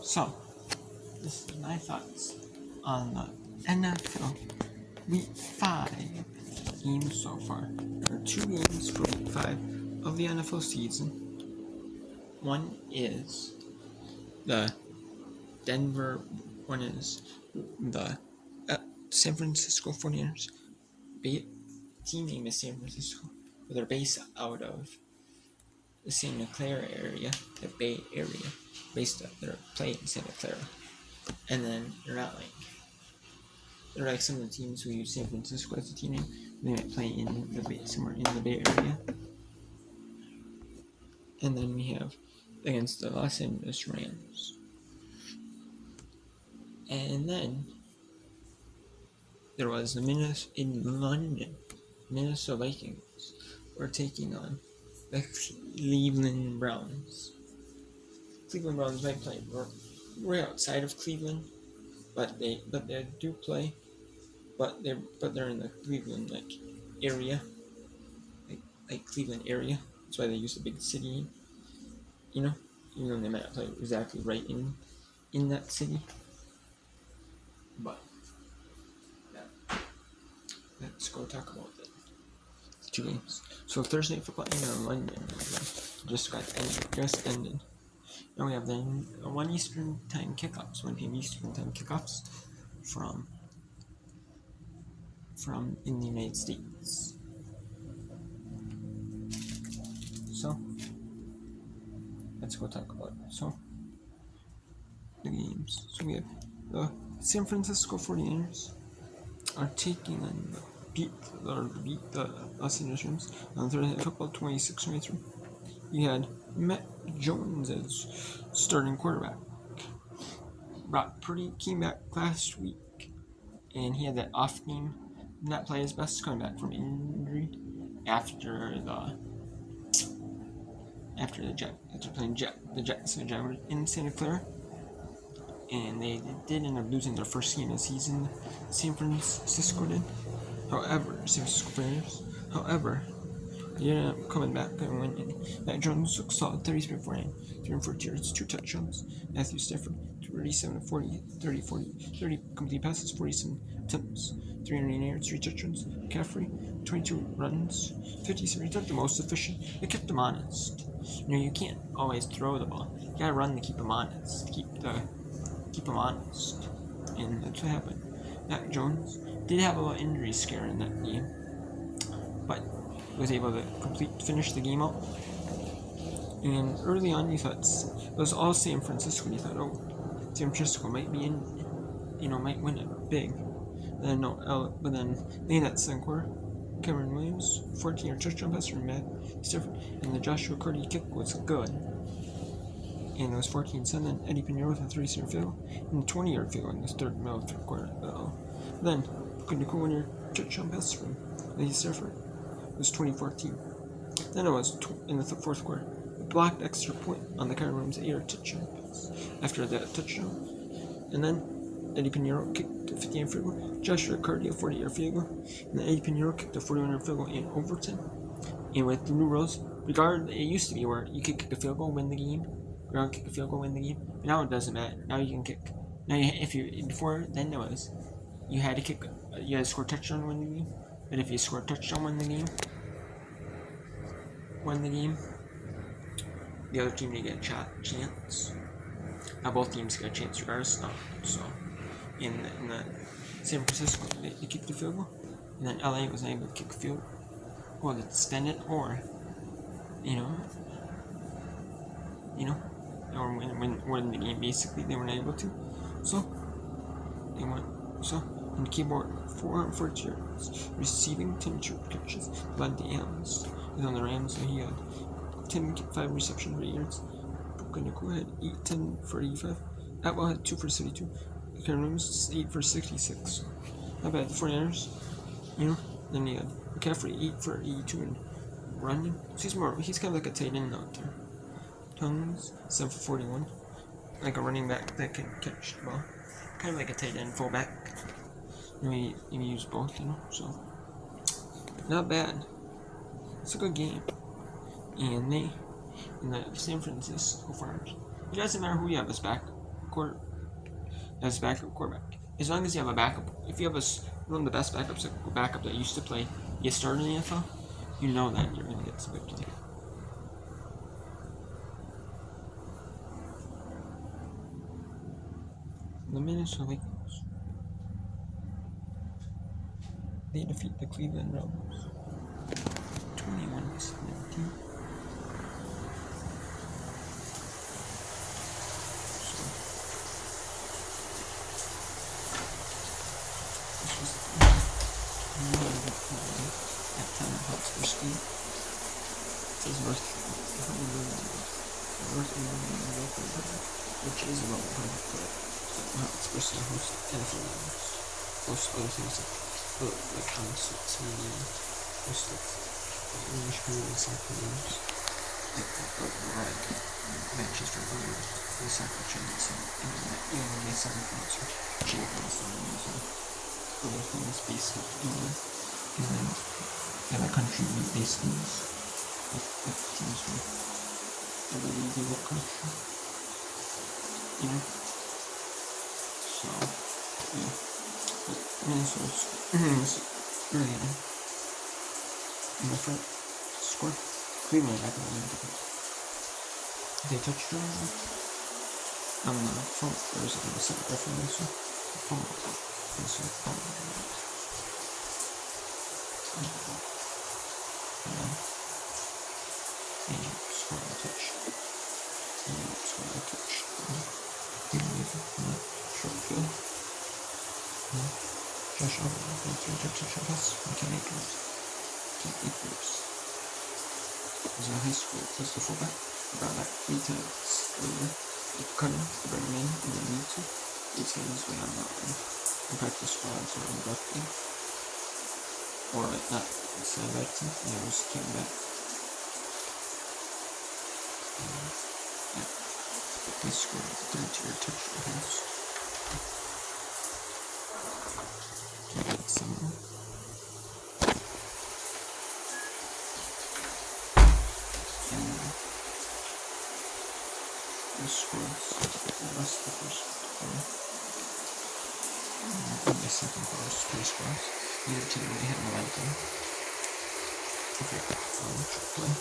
So, this is my thoughts on the NFL Week 5 games so far. There are 2 games for Week 5 of the NFL season. One is the San Francisco 49ers. Team name is San Francisco, but they're based out of the Santa Clara area, the Bay Area. They're playing in Santa Clara. And then they're like some of the teams who use San Francisco as a team name. They might play in the Bay, somewhere in the Bay Area. And then we have against the Los Angeles Rams. And then there was the Minnesota Vikings were taking on the Cleveland Browns. Cleveland Browns might play right outside of Cleveland, but they do play, but they're in the Cleveland area, like Cleveland area. That's why they use the big city, even though they might not play exactly right in that city. But let's go talk about the 2 games. So Thursday Night Football and London just ended. Now we have then 1 Eastern Time kickoffs, 1 p.m. Eastern Time kickoffs from in the United States. So let's go talk about it. So the games. So we have the San Francisco 49ers are taking on beat the Los Angeles Rams on Thursday Night Football 26-23. You had Matt Jones as starting quarterback. Brock Purdy came back last week, and he had that off game, not play his best, coming back from injury after playing the Jets in Santa Clara, and they did end up losing their first game of the season. San Francisco did. However, San Francisco Bears. He ended up coming back and winning. Matt Jones took solid 33-49, 340 yards, 2 touchdowns. Matthew Stafford, 37-40, 30 complete passes, 47 attempts, 309 yards, 3 touchdowns. McCaffrey, 22 runs, 57. He took the most efficient. It kept him honest. You can't always throw the ball. You gotta run to keep him honest. Keep him honest. And that's what happened. Matt Jones did have a little injury scare in that game, but was able to finish the game out. And early on, you thought it was all San Francisco. You thought, San Francisco might be might win it big. But then in that second quarter, Cameron Williams, 14-yard touchdown pass from Matt Stafford, and the Joshua Cody kick was good. And it was 14-7. Then Eddie Pinheiro with a 3-yard field goal and a 20-yard field goal in the third quarter. Then Puka Nacua 1-yard touchdown pass from Matthew Stafford. It was 20-14. Then it was in the fourth quarter, a blocked extra point on the Kyren Williams 8-yard touchdown pass after that touchdown. And then Eddie Pinheiro kicked a 50-yard field goal. Joshua Cardi a 40-yard field goal. And then Eddie Pinheiro kicked a 41-yard field goal in overtime. And with the new rules, it used to be where you could kick a field goal, win the game. Kick a field goal, win the game. But now it doesn't matter. Now you can kick. Before then it was, you had to score a touchdown, win the game. But if you score a touchdown, win the game, the other team didn't get a chance. Now both teams got a chance regardless. So in the San Francisco, they kicked the field goal, and then LA was able to kick a field goal to extend it, or or win the game. Basically, they weren't able to. So they went. In keyboard, 440 yards, receiving 10 catches. Devontae Adams is on the Rams, so he had 5 receptions for 8 yards. Puka Nacua had 10 for 85. Atwell had 2 for 72. Kyren Williams 8 for 66. Not bad. The 49ers, Then he had McCaffrey 8 for 82 and running. So he's kind of like a tight end out there. Tongues 7 for 41, like a running back that can catch the ball. Kind of like a tight end fullback. You use both, so not bad. It's a good game. And in the San Francisco Farmers, it doesn't matter who you have as as backup quarterback. As long as you have a backup, if you have one of the best backup that used to play, you start in the NFL, you know that you're gonna get some good play. The Minnesota Vikings. They defeat the Cleveland Browns 21-17. At Tanner Hotspur Stadium. It says North which is about 100 foot. Hotspur to host NFL games. Host other things like concerts, media, host English community soccer games. Like Manchester United, the soccer champions, and the soccer concert champions, and other things based in England. And then the other country based teams with teams from every single country. You know? So, yeah. But Minnesota's really in the front score. Cleveland back in the lead. They touched on the front, or is it on the second reference? Scoring a touch. Scoring a touch. Short field. Josh Allen, 3 interception pass. Cam Akers. Was in high school, was the fullback. Brought back 3 times earlier. Cut him, bring him in, and then need to. 8 games way on that one. In practice squads or inducted. Or not selected, and it was came back. He scored a 3-tier touchdown pass. The scores the rest of the first quarter. In the second quarter, 3 scores. Neither team really had momentum. Okay, play.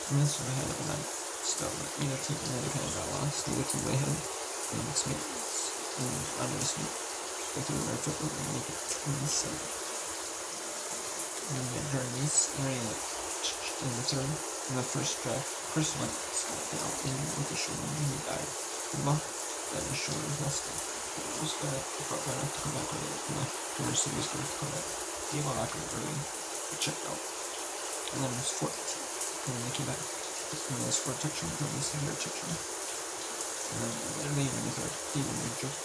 Minnesota had momentum still, but neither team really kind of got lost. Neither team really had Smith and Andre Smith. They threw their triple and make it 27. And then Journeys in the third. In the first drive, Chris Wentz got out in with the shoulder and he died. The ball that his shoulder was lost. It was good at the front runner to come back early. And the receiver was going to come back. He went back early. He checked out. And then it was 14. And then they came back. And they scored a touchdown. And they scored a touchdown. And then they even the third. Even the joke.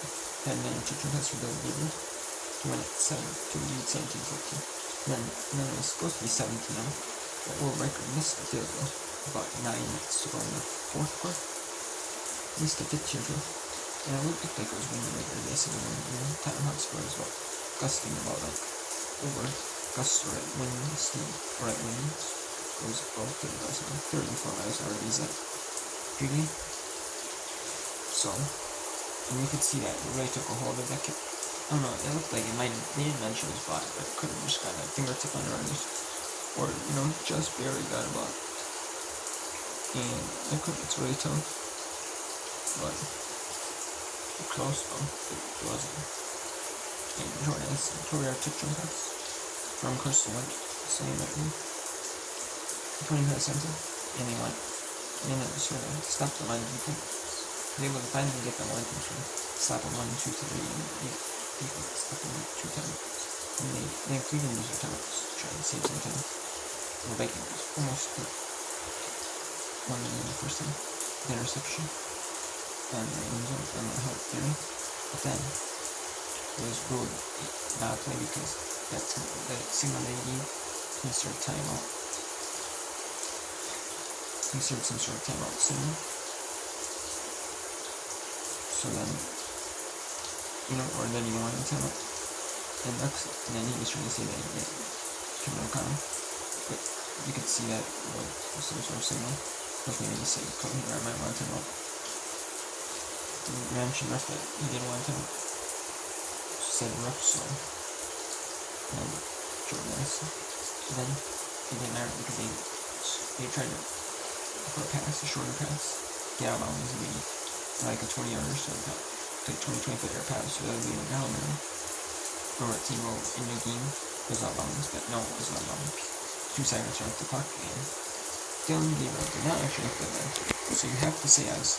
And then a touchdown pass for Bill Weaver to win it 17-14. And then it was supposed to be 17 now. But Will Riker missed the field goal. About 9 minutes to go in the fourth quarter. Missed the 15 field. And it looked like it was winning later. Basically, Tanner Hotspur was gusting about over gusts or at wind speed or at winds. It was about 30 miles an hour. 34 miles an hour is that really. So, and you could see that it really took a hold of that kid. I don't know, it looked like they didn't mention his body, but it could have just got a fingertip under it. Or, just barely got a block. And it's really tough. But close though, it wasn't. And Jordan took jump pass from Carson Wentz, same at me. 20 seconds, and they went. And it sort of stopped the line of defense. They would finally get the line control, slap them 1, 2, 3, and they stop them 2 times. And they Cleveland used their times to try to save some time. The Vikings almost put one in the first time, the interception on the end zone on the help theory. But then it was ruled not play because that signal they need to insert timeout. Insert some sort of timeout signal. So then, or then you want a timeout. And then he was trying to say that he Kevin O'Connor. But you could see that was some sort of signal. Like maybe you say, come here, I might want to timeout. mentioned Russ that he didn't want to send Russ, so and Jordan Lewis. Then it didn't matter because they tried to put a pass, a shorter pass, get out of bounds, and be like a 20-yarder, so it got like 25-yard pass, so that would be like down there. Or a team in the game was out of bounds, but no, it was not out of bounds. 2 seconds left the clock, and Dylan Gabriel did not actually look that bad. So you have to say as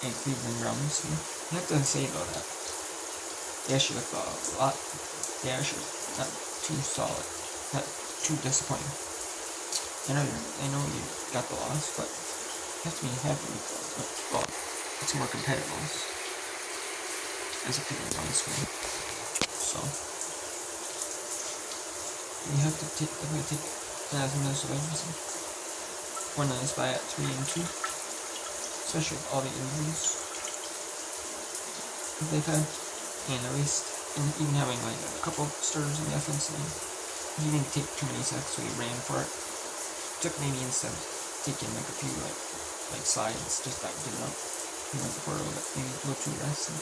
a Cleveland Browns, you have to say though that they actually looked a lot. They actually not too solid, not too disappointing. I know you got the loss, but you have to be happy with the well, it's a more competitive loss as a Cleveland Browns fan. So you have to take as Minnesota won this by at 3-2, especially with all the injuries that they've had, and at least even having like a couple starters in the offense line. He didn't take too many sacks, so he ran for it. Took maybe instead of taking like a few like slides, just backed it up. He went for a little bit, maybe a little too aggressive.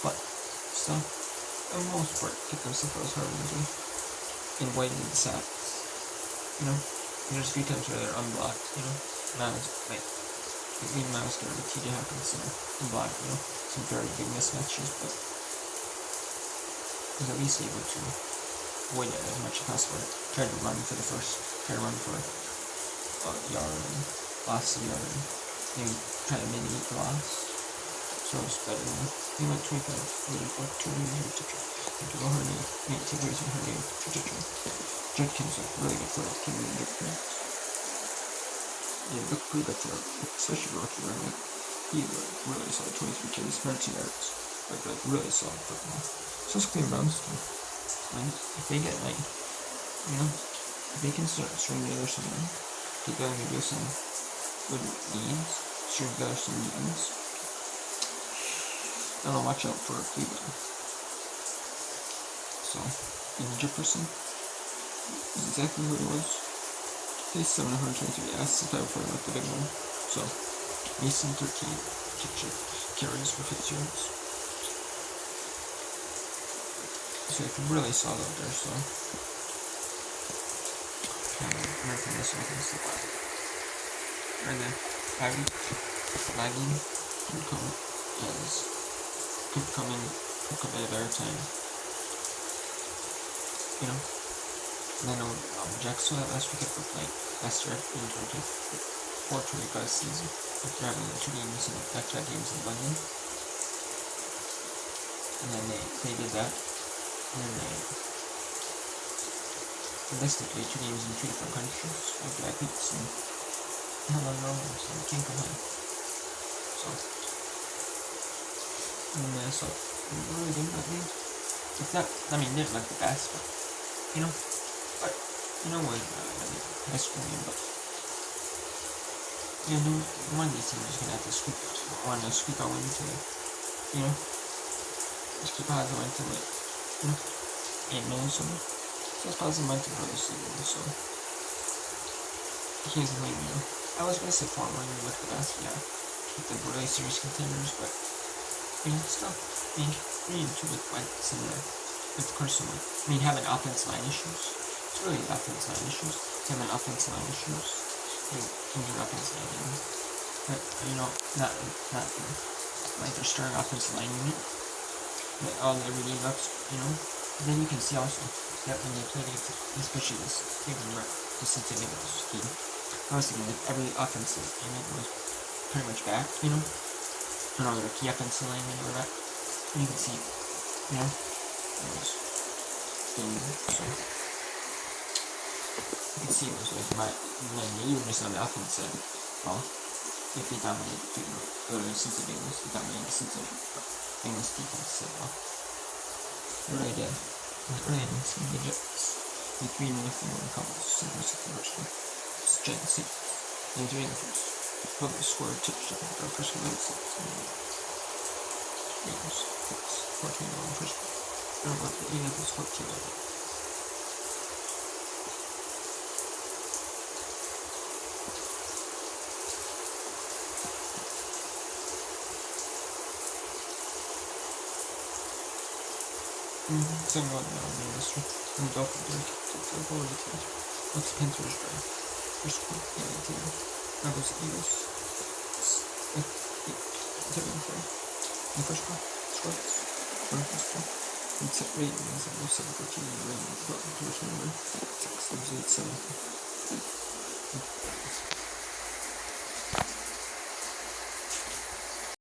But still, for the most part, kept himself as hard as he and waited the sacks. You know, there's a few times where they're unblocked. You know, even Miles Garrett with T.J. Hawkinson unblocked. You know, some very big mismatches, but was at least able to avoid it as much as possible. Tried to run for a yard and lost a yard and maybe try to mitigate the loss. So it was better than he went 25, 44, 2 to Herney, made takeaways from Herney to Judkins looked really good for it. Came in Judkins. Yeah, looked pretty good for it, especially rookie running. He really solid 23 carries, 102 yards. Like really solid football. So it's Cleveland Browns. If they get like, you know, if they can start stringing together some, keep going and do some good leads, string together some leads, then I'll watch out for Cleveland. So, Jefferson is exactly who he was. He's 723 yards, the title for like the big one. So, Mason 13 carries for 50 yards. So it's really solid out there, so American this offense the last. And then lagging could come at a better time. You know? And then Jackson last week like last year in 24-25 season after having 2 games in back-to-back games in London. And then they did that. And then they domestically 2 games in 2 different countries with black weeks and hello so I can't complain. So Minnesota really good that league. It's not, I mean, they're like the best, but you know, with high school game, but you know, one of these teams is gonna have to squeak out win to it, you know, just keep positive until it, you know, in Minnesota. So it's positive momentum for this season, so you can't complain, you know. I was gonna say Fort Wayne with the best, yeah, with the really serious contenders, but you know, still, I mean, we need to with like similar with Carson. I mean, having offensive line issues. It's really offensive line issues. Having offensive line issues. Injured offensive line games. But you know, not like their starting offensive line unit. But all the everyday reps, you know. And then you can see also that when they played against, especially the Cincinnati Bengals team, obviously like every offensive unit was pretty much back, you know. And all their key offensive linemen were back. And you can see, you know, it was being so. You can see it was like my units on the offense said, well, if they dominate the Cincinnati Bengals, they dominate the Cincinnati Bengals defense, said, well, they really did. It really did some good jets. The 3-0 in Cowboys, San Francisco versus Giants City. And 3 in the first. Cowboys scored a touchdown with our first one. Bengals, 14 on the first one. And what the Eagles 14 on it. Second one, Mr. And Dolphins are forward to team. Bucks Panthers are first one, team. Broncos Eagles. Second play. In the first one, Squirts. Broncos play. And set Ravens and 7-14 Ravens. First number 6 8 7.